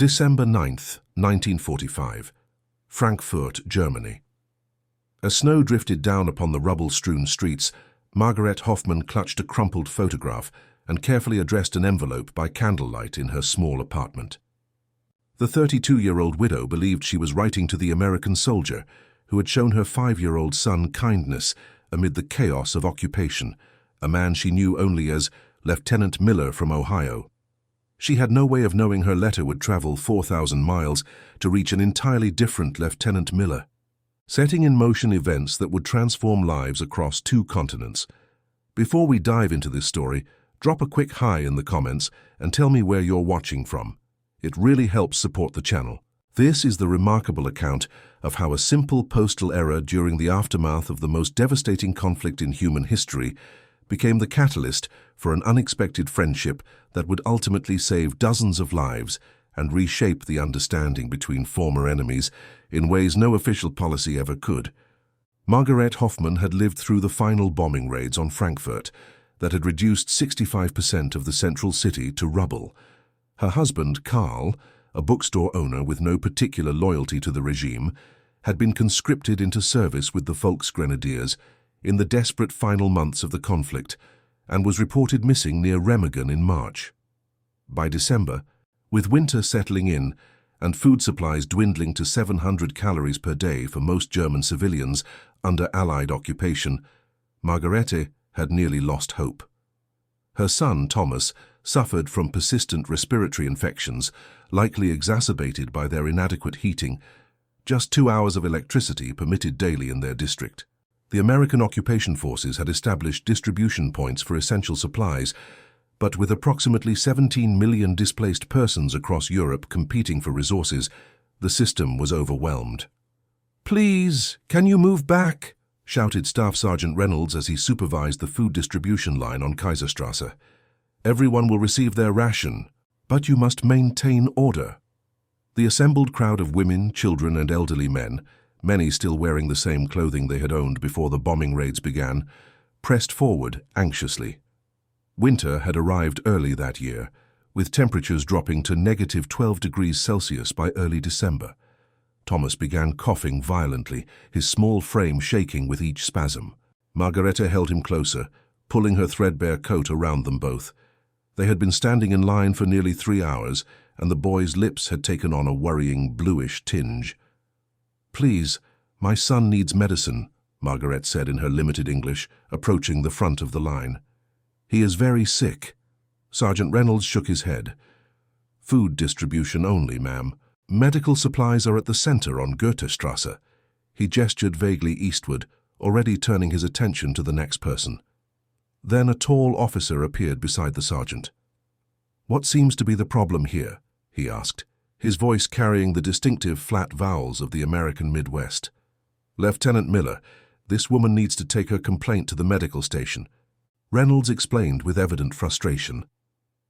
December 9th, 1945. Frankfurt, Germany. As snow drifted down upon the rubble-strewn streets, Margaret Hoffmann clutched a crumpled photograph and carefully addressed an envelope by candlelight in her small apartment. The 32-year-old widow believed she was writing to the American soldier who had shown her 5-year-old son kindness amid the chaos of occupation, a man she knew only as Lieutenant Miller from Ohio. She had no way of knowing her letter would travel 4,000 miles to reach an entirely different Lieutenant Miller, setting in motion events that would transform lives across 2 continents. Before we dive into this story, drop a quick hi in the comments and tell me where you're watching from. It really helps support the channel. This is the remarkable account of how a simple postal error during the aftermath of the most devastating conflict in human history became the catalyst for an unexpected friendship that would ultimately save dozens of lives and reshape the understanding between former enemies in ways no official policy ever could. Margaret Hoffmann had lived through the final bombing raids on Frankfurt that had reduced 65% of the central city to rubble. Her husband, Karl, a bookstore owner with no particular loyalty to the regime, had been conscripted into service with the Volksgrenadiers in the desperate final months of the conflict and was reported missing near Remagen in March. By December, with winter settling in and food supplies dwindling to 700 calories per day for most German civilians under Allied occupation, Margarete had nearly lost hope. Her son, Thomas, suffered from persistent respiratory infections, likely exacerbated by their inadequate heating. Just 2 hours of electricity permitted daily in their district. The American occupation forces had established distribution points for essential supplies, but with approximately 17 million displaced persons across Europe competing for resources, the system was overwhelmed. "Please, can you move back?" shouted Staff Sergeant Reynolds as he supervised the food distribution line on Kaiserstrasse. "Everyone will receive their ration, but you must maintain order." The assembled crowd of women, children, and elderly men, many still wearing the same clothing they had owned before the bombing raids began, pressed forward anxiously. Winter had arrived early that year, with temperatures dropping to negative 12 degrees Celsius by early December. Thomas began coughing violently, his small frame shaking with each spasm. Margarete held him closer, pulling her threadbare coat around them both. They had been standing in line for nearly 3 hours, and the boy's lips had taken on a worrying bluish tinge. "Please, my son needs medicine," Margaret said in her limited English, approaching the front of the line. "He is very sick." Sergeant Reynolds shook his head. "Food distribution only, ma'am. Medical supplies are at the center on Goethestrasse." He gestured vaguely eastward, already turning his attention to the next person. Then a tall officer appeared beside the sergeant. "What seems to be the problem here?" he asked, his voice carrying the distinctive flat vowels of the American Midwest. "Lieutenant Miller, this woman needs to take her complaint to the medical station," Reynolds explained with evident frustration.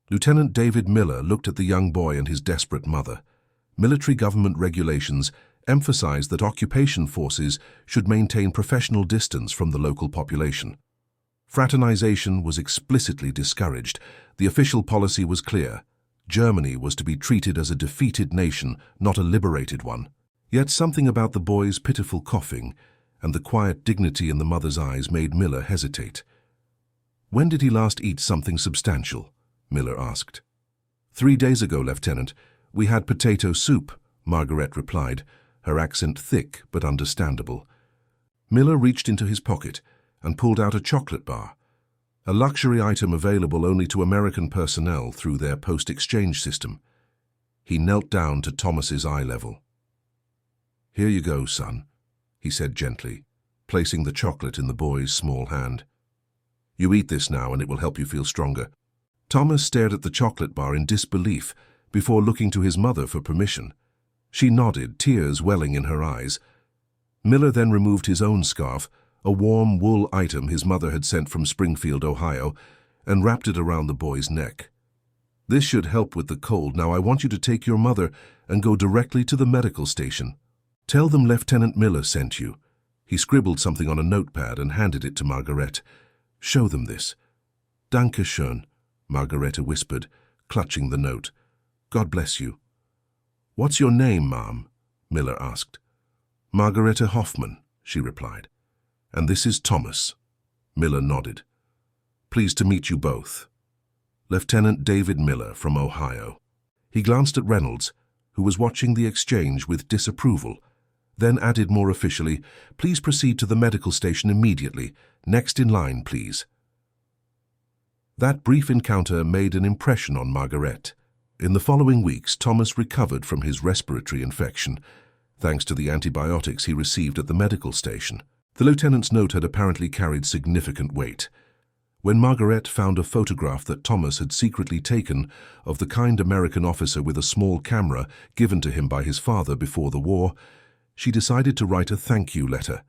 Lieutenant David Miller looked at the young boy and his desperate mother. Military government regulations emphasized that occupation forces should maintain professional distance from the local population. Fraternization was explicitly discouraged. The official policy was clear. Germany was to be treated as a defeated nation, not a liberated one. Yet something about the boy's pitiful coughing and the quiet dignity in the mother's eyes made Miller hesitate. "When did he last eat something substantial?" Miller asked. 3 days ago, Lieutenant. We had potato soup," Margaret replied, her accent thick but understandable. Miller reached into his pocket and pulled out a chocolate bar, a luxury item available only to American personnel through their post-exchange system. He knelt down to Thomas's eye level. "Here you go, son," he said gently, placing the chocolate in the boy's small hand. "You eat this now and it will help you feel stronger." Thomas stared at the chocolate bar in disbelief before looking to his mother for permission. She nodded, tears welling in her eyes. Miller then removed his own scarf, a warm wool item his mother had sent from Springfield, Ohio, and wrapped it around the boy's neck. "This should help with the cold. Now I want you to take your mother and go directly to the medical station. Tell them Lieutenant Miller sent you." He scribbled something on a notepad and handed it to Margarete. "Show them this." "Danke schön," Margarete whispered, clutching the note. "God bless you." "What's your name, ma'am?" Miller asked. "Margaretta Hoffman," she replied. "And this is Thomas." Miller nodded. "Pleased to meet you both. Lieutenant David Miller from Ohio." He glanced at Reynolds, who was watching the exchange with disapproval, then added more officially, "Please proceed to the medical station immediately. Next in line, please." That brief encounter made an impression on Margaret. In the following weeks, Thomas recovered from his respiratory infection, thanks to the antibiotics he received at the medical station. The lieutenant's note had apparently carried significant weight. When Margaret found a photograph that Thomas had secretly taken of the kind American officer with a small camera given to him by his father before the war, she decided to write a thank you letter.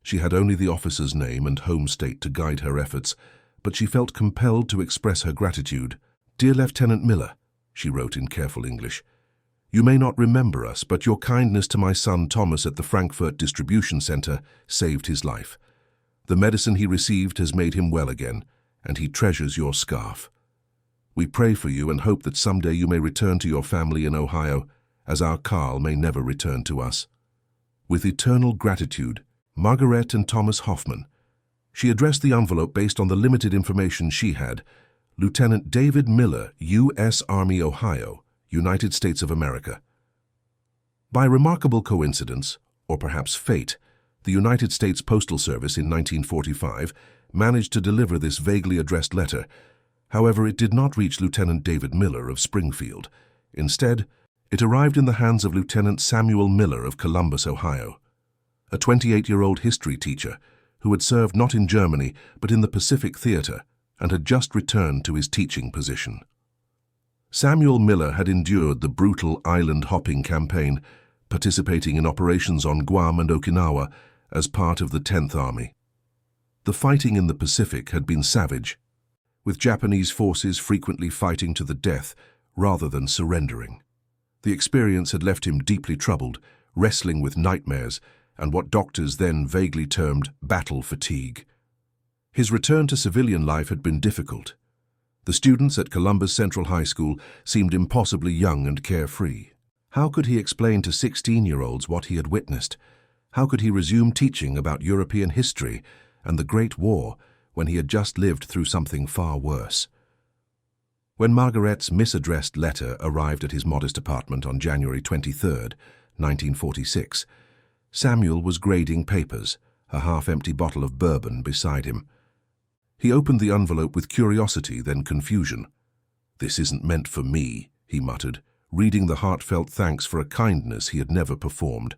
She had only the officer's name and home state to guide her efforts, but she felt compelled to express her gratitude. "Dear Lieutenant Miller," she wrote in careful English, "you may not remember us, but your kindness to my son Thomas at the Frankfurt Distribution Center saved his life. The medicine he received has made him well again, and he treasures your scarf. We pray for you and hope that someday you may return to your family in Ohio, as our Carl may never return to us. With eternal gratitude, Margaret and Thomas Hoffman." She addressed the envelope based on the limited information she had. "Lieutenant David Miller, U.S. Army, Ohio, United States of America." By remarkable coincidence, or perhaps fate, the United States Postal Service in 1945 managed to deliver this vaguely addressed letter. However, it did not reach Lieutenant David Miller of Springfield. Instead, it arrived in the hands of Lieutenant Samuel Miller of Columbus, Ohio, a 28-year-old history teacher who had served not in Germany but in the Pacific Theater and had just returned to his teaching position. Samuel Miller had endured the brutal island-hopping campaign, participating in operations on Guam and Okinawa as part of the 10th Army. The fighting in the Pacific had been savage, with Japanese forces frequently fighting to the death rather than surrendering. The experience had left him deeply troubled, wrestling with nightmares and what doctors then vaguely termed battle fatigue. His return to civilian life had been difficult. The students at Columbus Central High School seemed impossibly young and carefree. How could he explain to 16-year-olds what he had witnessed? How could he resume teaching about European history and the Great War when he had just lived through something far worse? When Margaret's misaddressed letter arrived at his modest apartment on January 23, 1946, Samuel was grading papers, a half-empty bottle of bourbon beside him. He opened the envelope with curiosity, then confusion. "This isn't meant for me," he muttered, reading the heartfelt thanks for a kindness he had never performed.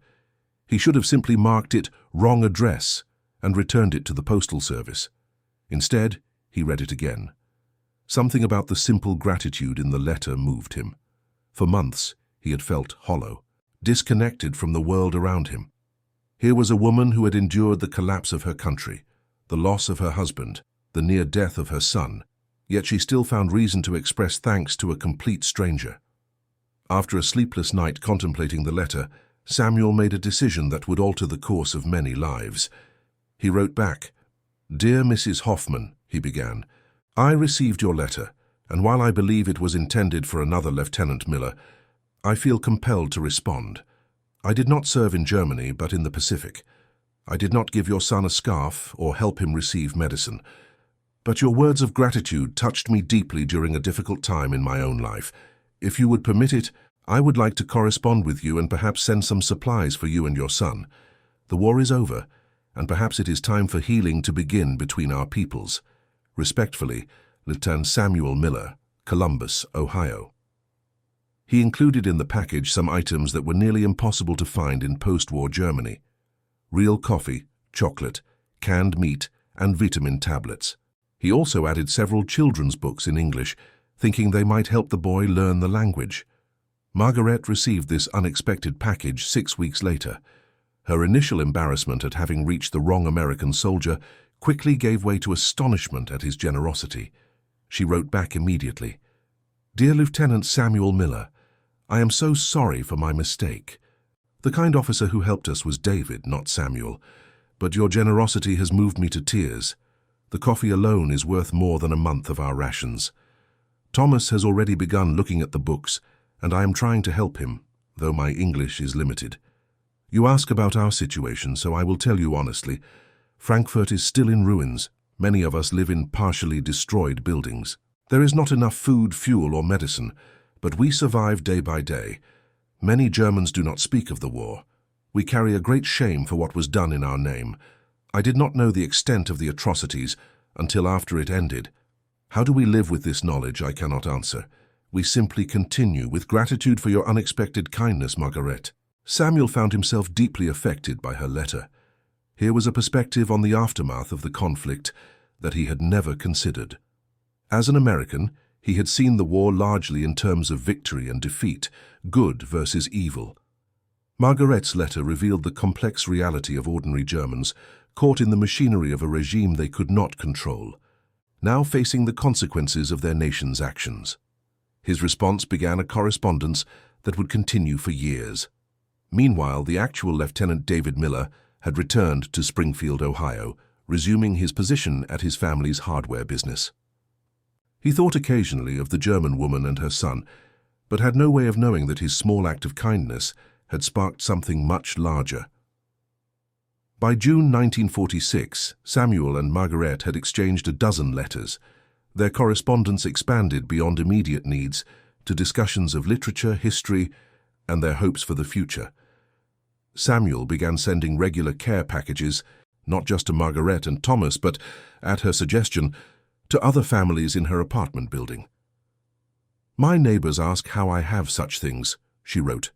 He should have simply marked it "wrong address" and returned it to the postal service. Instead, he read it again. Something about the simple gratitude in the letter moved him. For months, he had felt hollow, disconnected from the world around him. Here was a woman who had endured the collapse of her country, the loss of her husband, the near death of her son, yet she still found reason to express thanks to a complete stranger. After a sleepless night contemplating the letter, Samuel made a decision that would alter the course of many lives. He wrote back, "Dear Mrs. Hoffman," he began, "I received your letter, and while I believe it was intended for another Lieutenant Miller, I feel compelled to respond. I did not serve in Germany, but in the Pacific. I did not give your son a scarf or help him receive medicine. But your words of gratitude touched me deeply during a difficult time in my own life. If you would permit it, I would like to correspond with you and perhaps send some supplies for you and your son. The war is over, and perhaps it is time for healing to begin between our peoples. Respectfully, Lieutenant Samuel Miller, Columbus, Ohio." He included in the package some items that were nearly impossible to find in post-war Germany: real coffee, chocolate, canned meat, and vitamin tablets. He also added several children's books in English, thinking they might help the boy learn the language. Margaret received this unexpected package 6 weeks later. Her initial embarrassment at having reached the wrong American soldier quickly gave way to astonishment at his generosity. She wrote back immediately, "Dear Lieutenant Samuel Miller, I am so sorry for my mistake. The kind officer who helped us was David, not Samuel, but your generosity has moved me to tears. The coffee alone is worth more than a month of our rations. Thomas has already begun looking at the books, and I am trying to help him. though my English is limited. You ask about our situation, so I will tell you honestly. Frankfurt is still in ruins. Many of us live in partially destroyed buildings. There is not enough food, fuel, or medicine, but we survive day by day. Many Germans do not speak of the war. We carry a great shame for what was done in our name. I did not know the extent of the atrocities until after it ended. How do we live with this knowledge? I cannot answer. We simply continue with gratitude for your unexpected kindness, Margaret. Samuel found himself deeply affected by her letter. Here was a perspective on the aftermath of the conflict that he had never considered. As an American, he had seen the war largely in terms of victory and defeat, good versus evil. Margaret's letter revealed the complex reality of ordinary Germans, caught in the machinery of a regime they could not control, now facing the consequences of their nation's actions. His response began a correspondence that would continue for years. Meanwhile, the actual Lieutenant David Miller had returned to Springfield, Ohio, resuming his position at his family's hardware business. He thought occasionally of the German woman and her son, but had no way of knowing that his small act of kindness had sparked something much larger. By June 1946, Samuel and Margaret had exchanged a dozen letters. Their correspondence expanded beyond immediate needs to discussions of literature, history, and their hopes for the future. Samuel began sending regular care packages, not just to Margaret and Thomas, but, at her suggestion, to other families in her apartment building. "My neighbors ask how I have such things," she wrote.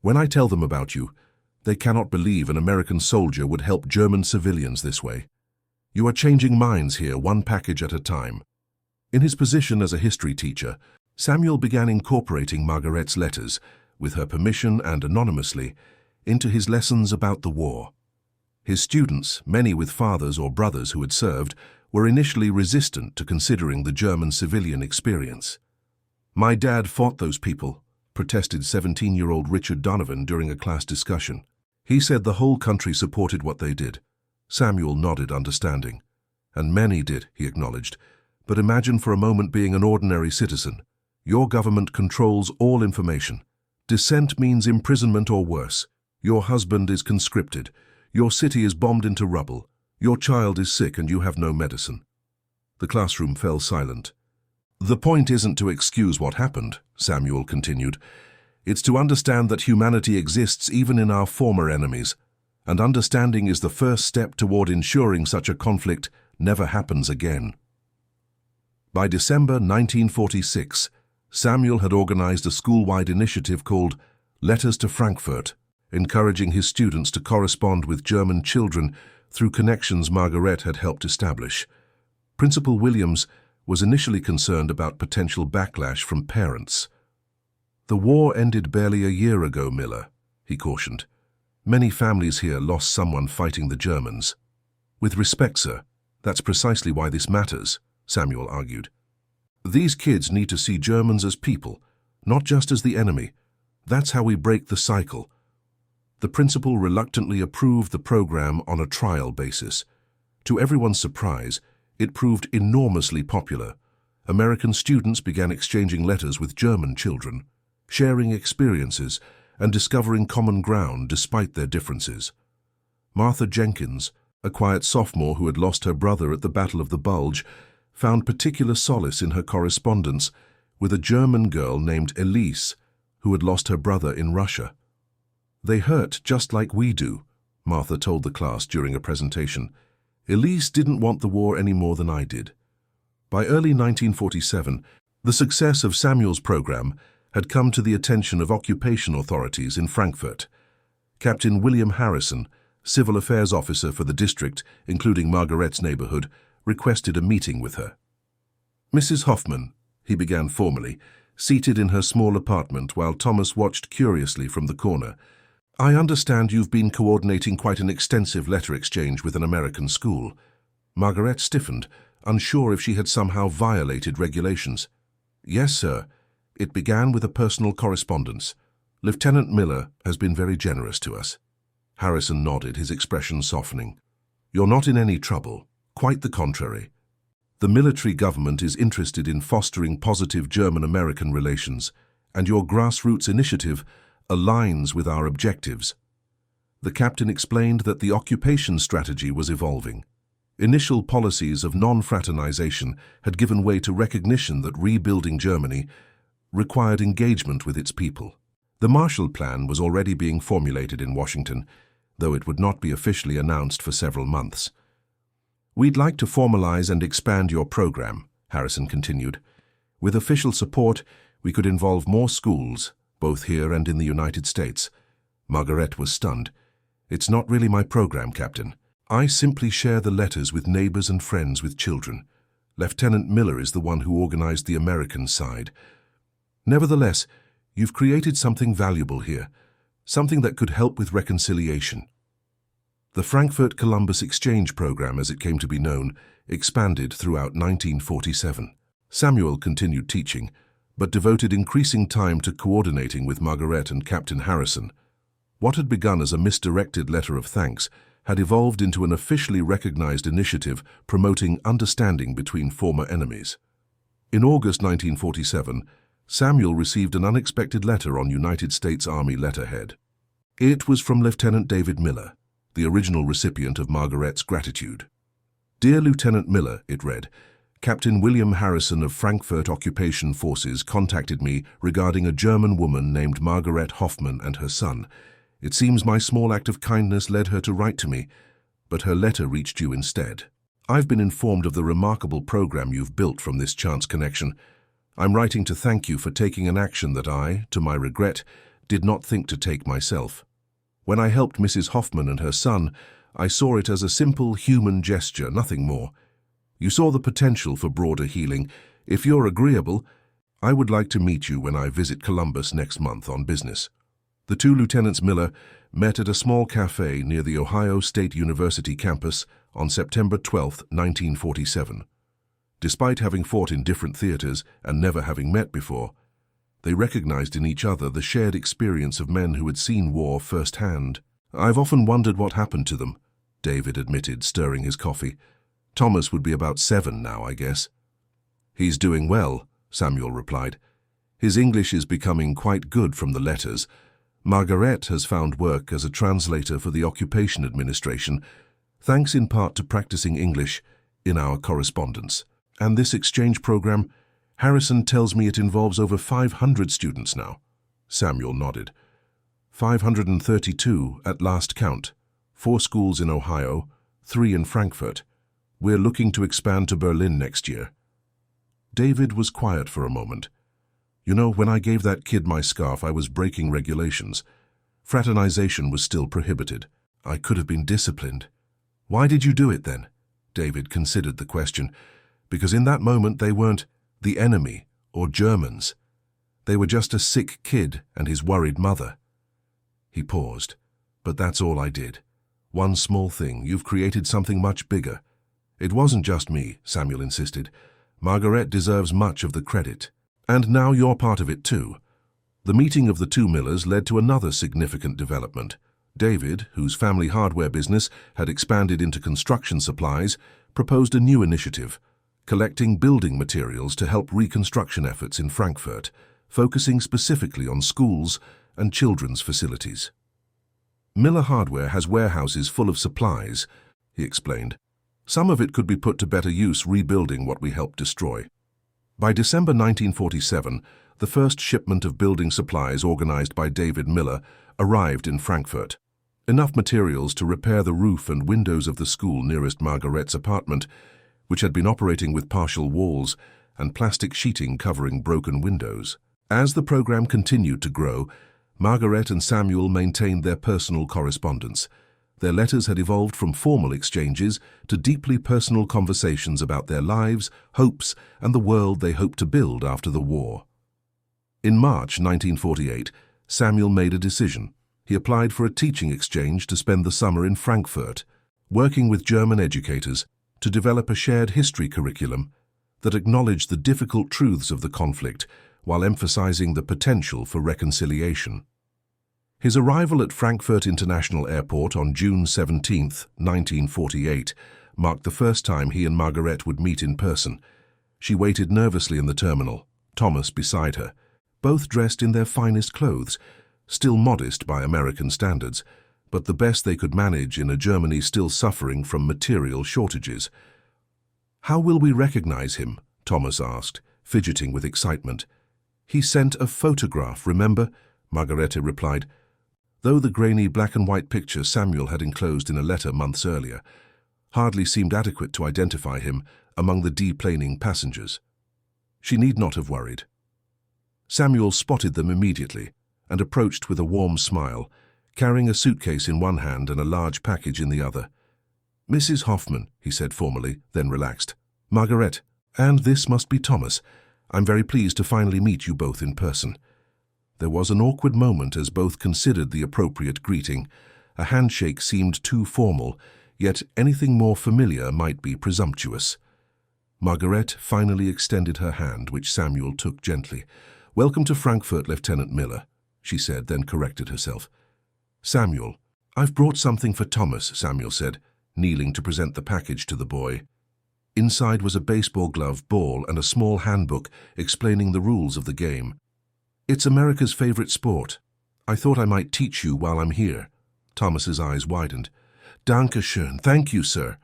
"When I tell them about you, they cannot believe an American soldier would help German civilians this way. You are changing minds here, one package at a time." In his position as a history teacher, Samuel began incorporating Margaret's letters, with her permission and anonymously, into his lessons about the war. His students, many with fathers or brothers who had served, were initially resistant to considering the German civilian experience. "My dad fought those people," protested 17-year-old Richard Donovan during a class discussion. He said the whole country supported what they did. Samuel nodded, understanding. "And many did," he acknowledged. "But imagine for a moment being an ordinary citizen. Your government controls all information. Dissent means imprisonment or worse. Your husband is conscripted. Your city is bombed into rubble. Your child is sick and you have no medicine." The classroom fell silent. "The point isn't to excuse what happened," Samuel continued. "It's to understand that humanity exists even in our former enemies, and understanding is the first step toward ensuring such a conflict never happens again." By December 1946, Samuel had organized a school-wide initiative called Letters to Frankfurt, encouraging his students to correspond with German children through connections Margaret had helped establish. Principal Williams was initially concerned about potential backlash from parents. "The war ended barely a year ago, Miller," he cautioned. "Many families here lost someone fighting the Germans." "With respect, sir, that's precisely why this matters," Samuel argued. "These kids need to see Germans as people, not just as the enemy. That's how we break the cycle." The principal reluctantly approved the program on a trial basis. To everyone's surprise, it proved enormously popular. American students began exchanging letters with German children, sharing experiences and discovering common ground despite their differences. Martha Jenkins, a quiet sophomore who had lost her brother at the Battle of the Bulge, found particular solace in her correspondence with a German girl named Elise, who had lost her brother in Russia. "They hurt just like we do," Martha told the class during a presentation. "Elise didn't want the war any more than I did." By early 1947, the success of Samuel's program had come to the attention of occupation authorities in Frankfurt. Captain William Harrison, civil affairs officer for the district, including Margaret's neighborhood, requested a meeting with her. "Mrs. Hoffman," he began formally, seated in her small apartment while Thomas watched curiously from the corner, "I understand you've been coordinating quite an extensive letter exchange with an American school." Margaret stiffened, unsure if she had somehow violated regulations. "Yes, sir. It began with a personal correspondence. Lieutenant Miller has been very generous to us." Harrison nodded, his expression softening. "You're not in any trouble. Quite the contrary. The military government is interested in fostering positive German-American relations, and your grassroots initiative aligns with our objectives. The captain explained that the occupation strategy was evolving. Initial policies of non-fraternization had given way to recognition that rebuilding Germany required engagement with its people. The Marshall Plan was already being formulated in Washington, though it would not be officially announced for several months. "We'd like to formalize and expand your program," Harrison continued. "With official support, we could involve more schools, both here and in the United States." Margaret was stunned. "It's not really my program, Captain. I simply share the letters with neighbors and friends with children. Lieutenant Miller is the one who organized the American side. Nevertheless, you've created something valuable here, something that could help with reconciliation." The Frankfurt-Columbus Exchange Program, as it came to be known, expanded throughout 1947. Samuel continued teaching, but devoted increasing time to coordinating with Margaret and Captain Harrison. What had begun as a misdirected letter of thanks had evolved into an officially recognized initiative promoting understanding between former enemies. In August 1947, Samuel received an unexpected letter on United States Army letterhead. It was from Lieutenant David Miller, the original recipient of Margaret's gratitude. "Dear Lieutenant Miller," it read, "Captain William Harrison of Frankfurt Occupation Forces contacted me regarding a German woman named Margaret Hoffman and her son. It seems my small act of kindness led her to write to me, but her letter reached you instead. I've been informed of the remarkable program you've built from this chance connection. I'm writing to thank you for taking an action that I, to my regret, did not think to take myself. When I helped Mrs. Hoffman and her son, I saw it as a simple human gesture, nothing more. You saw the potential for broader healing. If you're agreeable, I would like to meet you when I visit Columbus next month on business." The two Lieutenants Miller met at a small cafe near the Ohio State University campus on September 12, 1947. Despite having fought in different theaters and never having met before, they recognized in each other the shared experience of men who had seen war firsthand. "I've often wondered what happened to them," David admitted, stirring his coffee. "Thomas would be about 7 now, I guess." "He's doing well," Samuel replied. "His English is becoming quite good from the letters. Margaret has found work as a translator for the Occupation Administration, thanks in part to practicing English in our correspondence. And this exchange program, Harrison tells me it involves over 500 students now." Samuel nodded. 532 at last count. 4 schools in Ohio, 3 in Frankfurt. We're looking to expand to Berlin next year. David was quiet for a moment. "You know, when I gave that kid my scarf, I was breaking regulations. Fraternization was still prohibited. I could have been disciplined." "Why did you do it then?" David considered the question. "Because in that moment they weren't the enemy or Germans. They were just a sick kid and his worried mother." He paused. "But that's all I did. One small thing. You've created something much bigger." "It wasn't just me," Samuel insisted. "Margaret deserves much of the credit. And now you're part of it too." The meeting of the two Millers led to another significant development. David, whose family hardware business had expanded into construction supplies, proposed a new initiative, collecting building materials to help reconstruction efforts in Frankfurt, focusing specifically on schools and children's facilities. "Miller Hardware has warehouses full of supplies," he explained. "Some of it could be put to better use rebuilding what we helped destroy." By December 1947, the first shipment of building supplies organized by David Miller arrived in Frankfurt. Enough materials to repair the roof and windows of the school nearest Margaret's apartment, which had been operating with partial walls and plastic sheeting covering broken windows. As the program continued to grow, Margaret and Samuel maintained their personal correspondence. Their letters had evolved from formal exchanges to deeply personal conversations about their lives, hopes, and the world they hoped to build after the war. In March 1948, Samuel made a decision. He applied for a teaching exchange to spend the summer in Frankfurt, working with German educators to develop a shared history curriculum that acknowledged the difficult truths of the conflict while emphasizing the potential for reconciliation. His arrival at Frankfurt International Airport on June 17, 1948, marked the first time he and Margaret would meet in person. She waited nervously in the terminal, Thomas beside her, both dressed in their finest clothes, still modest by American standards, but the best they could manage in a Germany still suffering from material shortages. "How will we recognize him?" Thomas asked, fidgeting with excitement. "He sent a photograph, remember?" Margarete replied, though the grainy black-and-white picture Samuel had enclosed in a letter months earlier hardly seemed adequate to identify him among the deplaning passengers. She need not have worried. Samuel spotted them immediately and approached with a warm smile, carrying a suitcase in one hand and a large package in the other. "Mrs. Hoffman," he said formally, then relaxed. "Margarete, and this must be Thomas. I'm very pleased to finally meet you both in person." There was an awkward moment as both considered the appropriate greeting. A handshake seemed too formal, yet anything more familiar might be presumptuous. Margarete finally extended her hand, which Samuel took gently. "Welcome to Frankfurt, Lieutenant Miller," she said, then corrected herself. "Samuel, I've brought something for Thomas," Samuel said, kneeling to present the package to the boy. Inside was a baseball glove, ball, and a small handbook explaining the rules of the game. "It's America's favorite sport. I thought I might teach you while I'm here." Thomas's eyes widened. "Danke schön. Thank you, sir."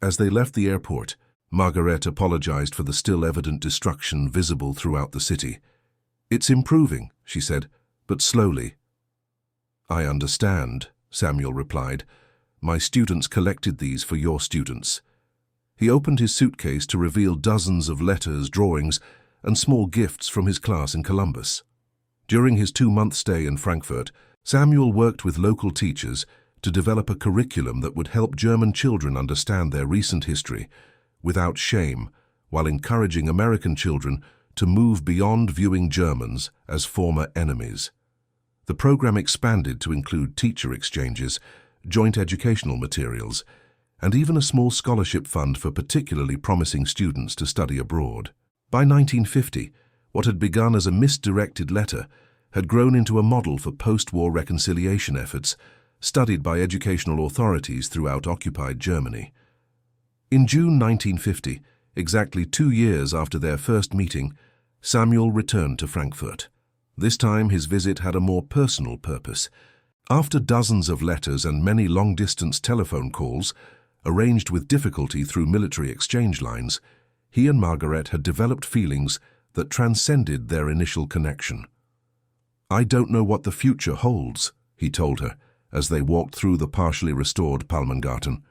As they left the airport, Margarete apologized for the still evident destruction visible throughout the city. "It's improving," she said, "but slowly." "I understand," Samuel replied. "My students collected these for your students." He opened his suitcase to reveal dozens of letters, drawings, and small gifts from his class in Columbus. During his 2-month stay in Frankfurt, Samuel worked with local teachers to develop a curriculum that would help German children understand their recent history without shame, while encouraging American children to move beyond viewing Germans as former enemies. The program expanded to include teacher exchanges, joint educational materials, and even a small scholarship fund for particularly promising students to study abroad. By 1950, what had begun as a misdirected letter had grown into a model for post-war reconciliation efforts, studied by educational authorities throughout occupied Germany. In June 1950, exactly 2 years after their first meeting, Samuel returned to Frankfurt. This time his visit had a more personal purpose. After dozens of letters and many long-distance telephone calls, arranged with difficulty through military exchange lines, he and Margarete had developed feelings that transcended their initial connection. "I don't know what the future holds," he told her as they walked through the partially restored Palmengarten.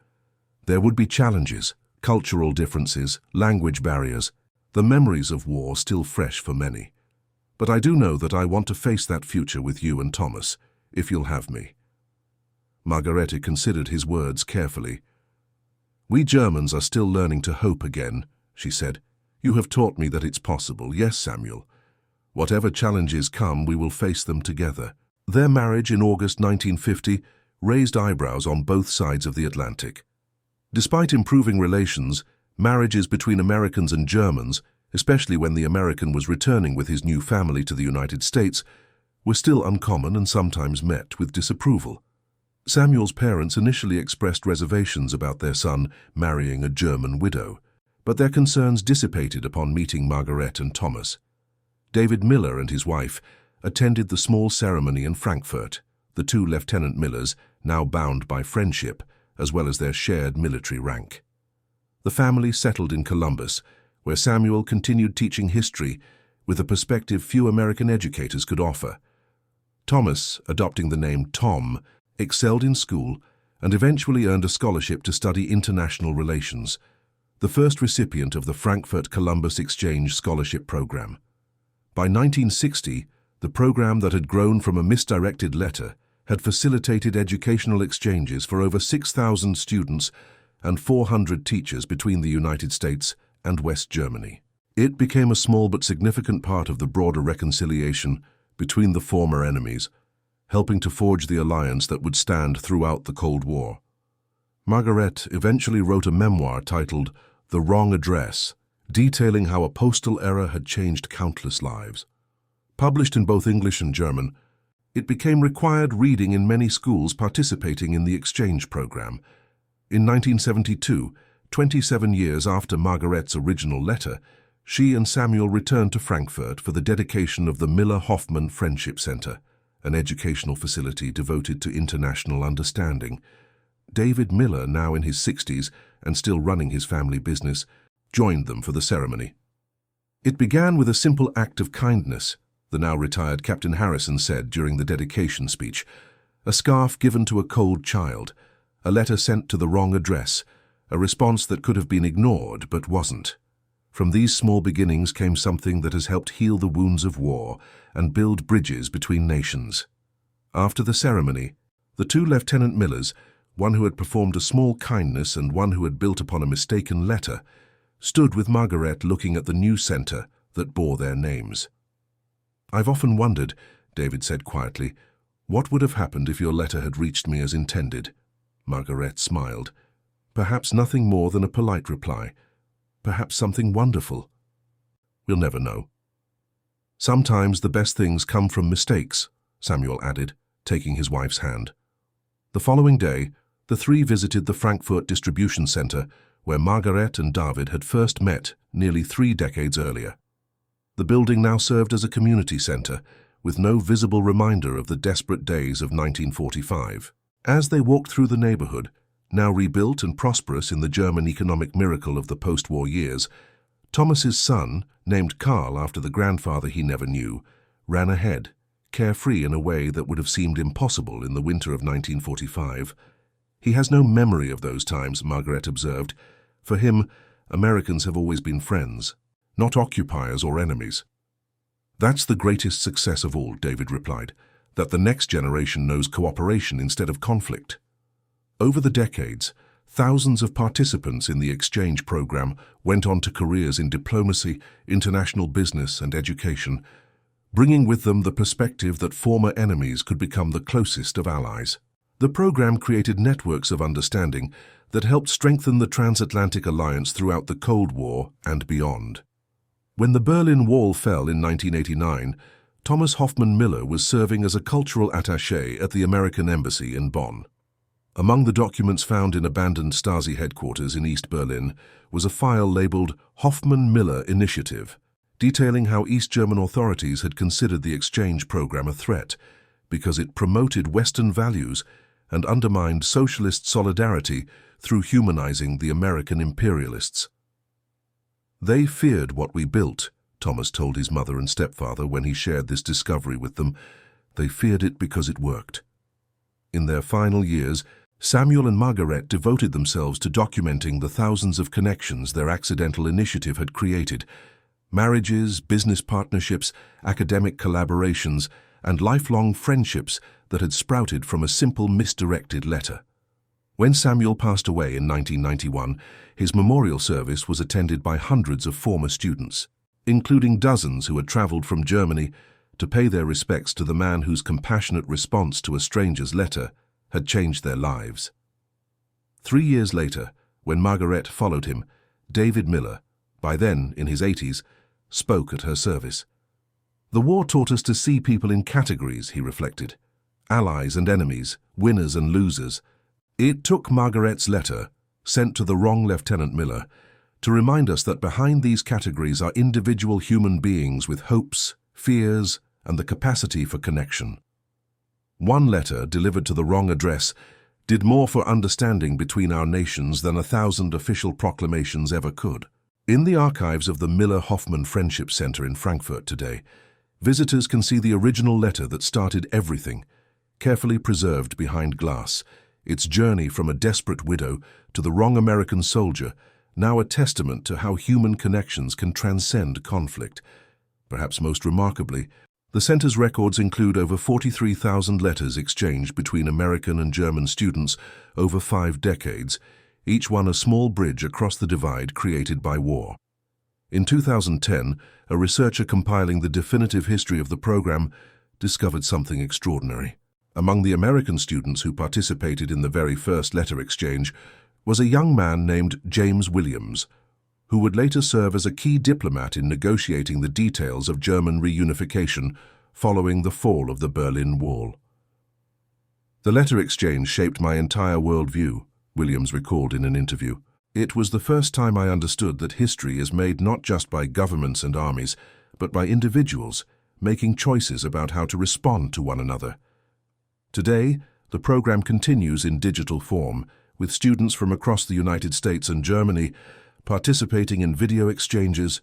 There would be challenges, cultural differences, language barriers, the memories of war still fresh for many. "But I do know that I want to face that future with you and Thomas, if you'll have me." Margarete considered his words carefully. "We Germans are still learning to hope again," she said. "You have taught me that it's possible. Yes, Samuel. Whatever challenges come, we will face them together." Their marriage in August 1950 raised eyebrows on both sides of the Atlantic. Despite improving relations, marriages between Americans and Germans, especially when the American was returning with his new family to the United States, were still uncommon and sometimes met with disapproval. Samuel's parents initially expressed reservations about their son marrying a German widow, but their concerns dissipated upon meeting Margarete and Thomas. David Miller and his wife attended the small ceremony in Frankfurt, the 2 Lieutenant Millers now bound by friendship, as well as their shared military rank. The family settled in Columbus, where Samuel continued teaching history with a perspective few American educators could offer. Thomas, adopting the name Tom, excelled in school and eventually earned a scholarship to study international relations, the first recipient of the Frankfurt-Columbus Exchange Scholarship Program. By 1960, the program that had grown from a misdirected letter had facilitated educational exchanges for over 6,000 students and 400 teachers between the United States and West Germany. It became a small but significant part of the broader reconciliation between the former enemies, helping to forge the alliance that would stand throughout the Cold War. Margarete eventually wrote a memoir titled The Wrong Address, detailing how a postal error had changed countless lives. Published in both English and German, it became required reading in many schools participating in the exchange program. In 1972, 27 years after Margarete's original letter, she and Samuel returned to Frankfurt for the dedication of the Miller-Hoffman Friendship Center, an educational facility devoted to international understanding. David Miller, now in his 60s and still running his family business, joined them for the ceremony. It began with a simple act of kindness, the now retired Captain Harrison said during the dedication speech. A scarf given to a cold child, a letter sent to the wrong address, a response that could have been ignored but wasn't. From these small beginnings came something that has helped heal the wounds of war and build bridges between nations. After the ceremony, the two Lieutenant Millers, one who had performed a small kindness and one who had built upon a mistaken letter, stood with Margaret looking at the new center that bore their names. "I've often wondered," David said quietly, "what would have happened if your letter had reached me as intended?" Margaret smiled. "Perhaps nothing more than a polite reply. Perhaps something wonderful. We'll never know." "Sometimes the best things come from mistakes," Samuel added, taking his wife's hand. The following day, the three visited the Frankfurt distribution center, where Margaret and David had first met nearly 3 decades earlier. The building now served as a community center, with no visible reminder of the desperate days of 1945. As they walked through the neighborhood, now rebuilt and prosperous in the German economic miracle of the post-war years, Thomas's son, named Karl after the grandfather he never knew, ran ahead, carefree in a way that would have seemed impossible in the winter of 1945. "He has no memory of those times," Margaret observed. "For him, Americans have always been friends, not occupiers or enemies." "That's the greatest success of all," David replied, "that the next generation knows cooperation instead of conflict." Over the decades, thousands of participants in the exchange program went on to careers in diplomacy, international business, and education, bringing with them the perspective that former enemies could become the closest of allies. The program created networks of understanding that helped strengthen the transatlantic alliance throughout the Cold War and beyond. When the Berlin Wall fell in 1989, Thomas Hoffman Miller was serving as a cultural attaché at the American Embassy in Bonn. Among the documents found in abandoned Stasi headquarters in East Berlin was a file labeled Hoffman-Miller Initiative, detailing how East German authorities had considered the exchange program a threat because it promoted Western values and undermined socialist solidarity through humanizing the American imperialists. "They feared what we built," Thomas told his mother and stepfather when he shared this discovery with them. "They feared it because it worked." In their final years, Samuel and Margaret devoted themselves to documenting the thousands of connections their accidental initiative had created: marriages, business partnerships, academic collaborations, and lifelong friendships that had sprouted from a simple misdirected letter. When Samuel passed away in 1991, his memorial service was attended by hundreds of former students, including dozens who had traveled from Germany to pay their respects to the man whose compassionate response to a stranger's letter had changed their lives. 3 years later, when Margaret followed him, David Miller, by then in his 80s, spoke at her service. "The war taught us to see people in categories," he reflected. "Allies and enemies, winners and losers." It took Margaret's letter, sent to the wrong Lieutenant Miller, to remind us that behind these categories are individual human beings with hopes, fears, and the capacity for connection. One letter, delivered to the wrong address, did more for understanding between our nations than 1,000 official proclamations ever could. In the archives of the Miller-Hoffman Friendship Center in Frankfurt today, visitors can see the original letter that started everything, carefully preserved behind glass, its journey from a desperate widow to the wrong American soldier, now a testament to how human connections can transcend conflict. Perhaps most remarkably, the center's records include over 43,000 letters exchanged between American and German students over 5 decades, each one a small bridge across the divide created by war. In 2010, a researcher compiling the definitive history of the program discovered something extraordinary. Among the American students who participated in the very first letter exchange was a young man named James Williams, who would later serve as a key diplomat in negotiating the details of German reunification following the fall of the Berlin Wall. "The letter exchange shaped my entire worldview," Williams recalled in an interview. "It was the first time I understood that history is made not just by governments and armies, but by individuals, making choices about how to respond to one another. Today, the program continues in digital form, with students from across the United States and Germany participating in video exchanges,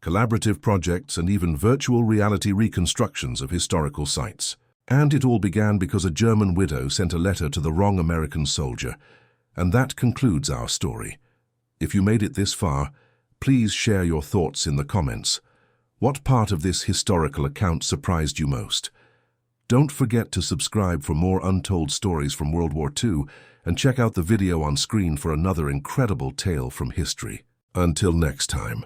collaborative projects, and even virtual reality reconstructions of historical sites. And it all began because a German widow sent a letter to the wrong American soldier. And that concludes our story. If you made it this far, please share your thoughts in the comments. What part of this historical account surprised you most? Don't forget to subscribe for more untold stories from World War II and check out the video on screen for another incredible tale from history. Until next time.